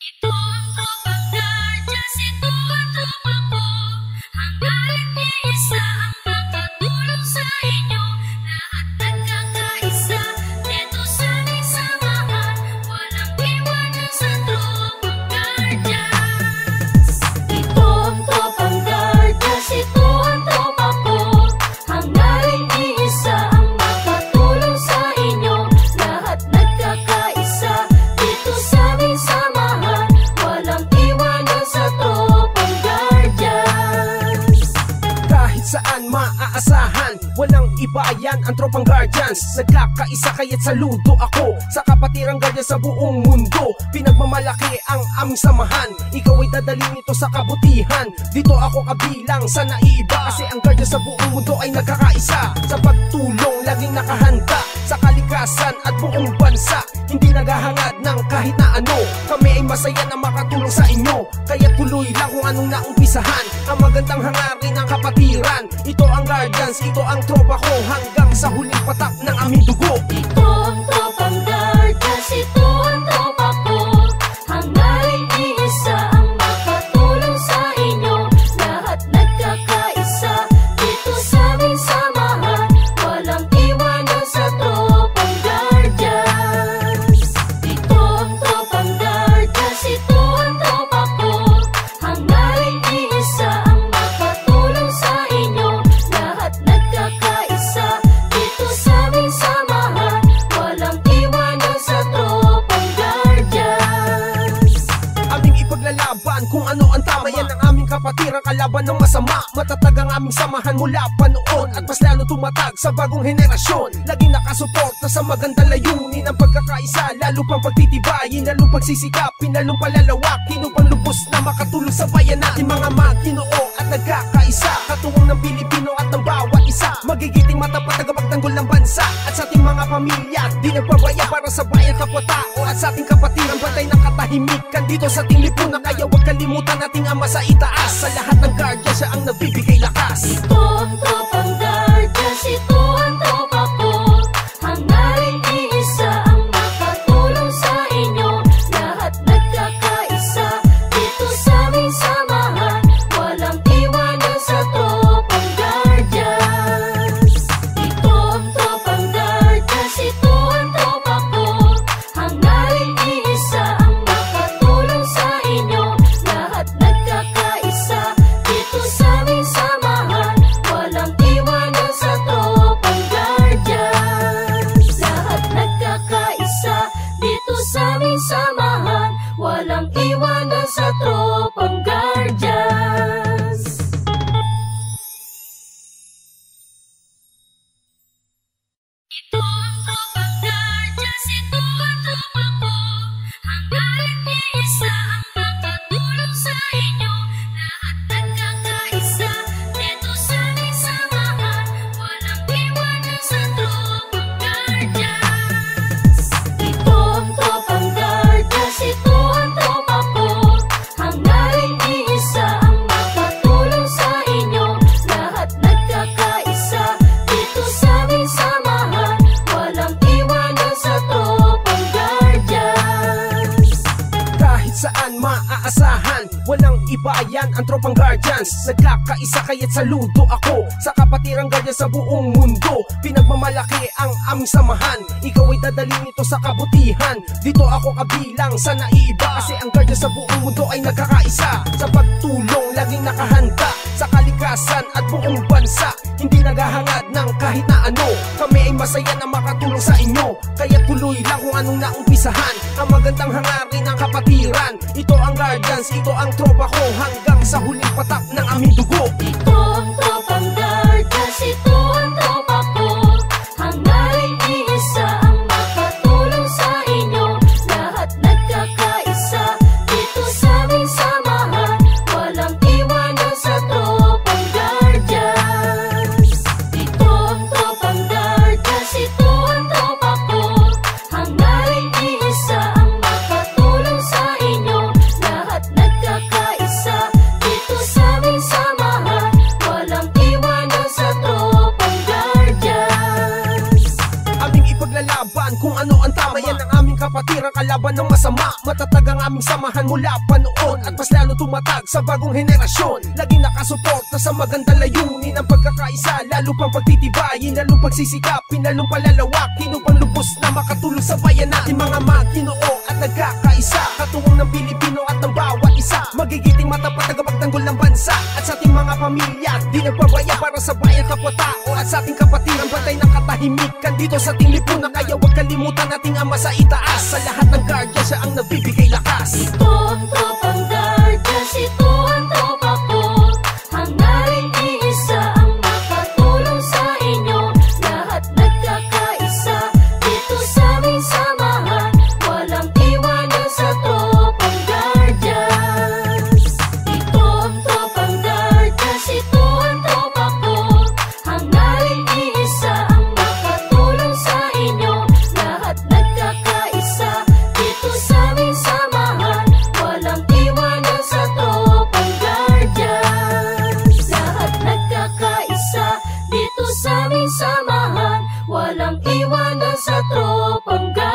Ito ang tropang guardians, ito ang tropa ko. Hangarin ni isa ang makatulong sa inyo. Lahat nagkakaisa, dito sa aming samahan. Walang iwanan sa tropang guardians. Ito ang tropang guardians, ito ang tropa ko. Hangarin ni isa ang makatulong sa inyo. Lahat nagkakaisa, dito sa aming samahan. Walang iwanan sa tropang guardians. Kahit saan maaasahan, walang iba yan ang tropang guardians. Nagkakaisa kaya't saludo ako sa kapatirang guardians sa buong mundo. Pinagmamalaki ang aming samahan, ikaw ay dadalhin ito sa kabutihan. Dito ako kabilang sa naiiba, kasi ang guardians sa buong mundo ay nagkakaisa. Sa pagtulong laging nakahanda sa kalikasan at buong bansa. Hindi naghahangad ng kahit na ano, kami ay masaya na makatulong sa inyo. Kaya tuloy lang kung anong naumpisahan, ang magandang hangarin ng kapatiran. Ito ang guardians, ito ang tropa ko, hanggang sa huling patak ng aming dugo. Ito ang tropang guardians, ito ang tropa ko. Hangarin ni isa ang makatulong sa inyo. Lahat nagkakaisa, dito sa aming samahan. Walang iwanan sa tropang guardians. Ito ang tropang guardians, ito ang tropa ko. Hangarin ni isa ang makatulong sa inyo. Lahat nagkakaisa, dito sa aming samahan. Walang iwanan sa tropang guardians. Aming ipaglalaban kung ano ang tama, yan ang aming kapatiran, kalaban ng masama. Matatag ang aming samahan mula pa noon, at mas lalo tumatag sa bagong henerasyon. Laging nakasuporta sa magandang layunin ng pagkakaisa, lalo pang pagtitibayin, lalo pagsisikapin, lalong palalawakin upang lubos na makatulong sa bayan natin. Mga Maginoo at nagkakaisa, katuwang ng Pilipino at ng bawat isa. Magigiting matapat tagapagtanggol ng bansa, at sa ating mga pamilya di nagpabaya para sa bayan kapwa-tao. At sa ating kapatiran bantay ng katahimikan dito sa ating lipunan. Kaya huwag kalimutan nating ama sa itaas. Sa lahat ng guardian siya ang nagbibigay lakas. Ito ang tropang guardians, ito ang tropa ko. Hangarin ni isa ang makatulong sa inyo. Lahat nagkakaisa, dito sa aming samahan. Walang iwanan sa tropang guardians. Ito ang tropang guardians, ito ang tropa ko. Hangarin ni isa ang makatulong sa inyo. Lahat nagkakaisa, dito sa aming samahan. Walang iwanan sa tropang guardians. Lahat nagkakaisa, dito sa aming samahan. Walang iwanan sa tropang guardians. Ito ang tropang guardians, ito ang tropa ko. Hangarin ni isa ang makatulong sa inyo. Lahat nagkakaisa, dito sa aming samahan. Walang iwanan sa tropang guardians. Ito ang tropang guardians, ito ang tropa ko. Hangarin ni isa ang makatulong sa inyo. Lahat nagkakaisa, dito sa aming samahan. Walang iwanan sa tropang guardians. Kahit saan maaasahan, walang iba yan ang tropang guardians. Nagkakaisa kaya't saludo ako sa kapatirang guardians sa buong mundo. Pinagmamalaki ang aming samahan, ikaw ay dadalhin ito sa kabutihan. Dito ako kabilang sa naiiba, kasi ang guardians sa buong mundo ay nagkakaisa. Sa pagtulong laging nakahanda sa kalikasan at buong bansa. Hindi naghahangad ng kahit na ano, kami ay masaya na makatulong sa inyo. Kaya tuloy lang kung anong naumpisahan, ang magandang hangarin ng kapatiran. Ito ang guardians, ito ang tropa ko, hanggang sa huling patak ng aming dugo. Ito ang tropang guardians, ito ang tropa ko. Hangarin ni isa ang makatulong sa inyo. Lahat nagkakaisa, dito sa aming samahan. Walang iwanan sa tropang guardians. Ito ang tropang guardians, ito ang tropa ko. Hangarin ni isa ang makatulong sa inyo. Lahat nagkakaisa, dito sa aming samahan. Walang iwanan sa tropang guardians. Aming ipaglalaban kung ano ang tama, yan ang aming kapatiran, kalaban ng masama. Matatag ang aming samahan mula pa noon at mas lalo tumatag sa bagong henerasyon. Laging nakasuporta sa magandang layunin ng pagkakaisa, lalo pang pagtitibayin, lalong pagsisikapin, lalong palalawakin upang lubos na makatulong sa bayan natin mga Maginoo at nagkakaisa. Katuwang ng Pilipino at ng bawat isa, magigiting matapat tagapagtanggol ng bansa at sa ating mga pamilya. Di nagpabaya para sa bayan kapwa-tao at sa ating kapatiran, bantay ng katahimikan dito sa ating lipunan. Kaya huwag kalimutan ating Ama sa itaas, sa lahat ng guardia siya ang nagbibigay lakas. Ito ang tropang Guardians, ito ang tropa ko. Hangarin iisa ang makatulong sa inyo. Lahat nagkakaisa dito sa aming samahan, walang iwanan sa tropang Guardians. Ito ang tropang Guardians, ito ang tropa ko. Hangarin iisa ang makatulong sa inyo. Lahat nagkakaisa dito sa aming samahan, walang iwanan sa tropang Guardians. Lahat nagkakaisa dito sa aming samahan, walang iwanan sa tropang Guardians.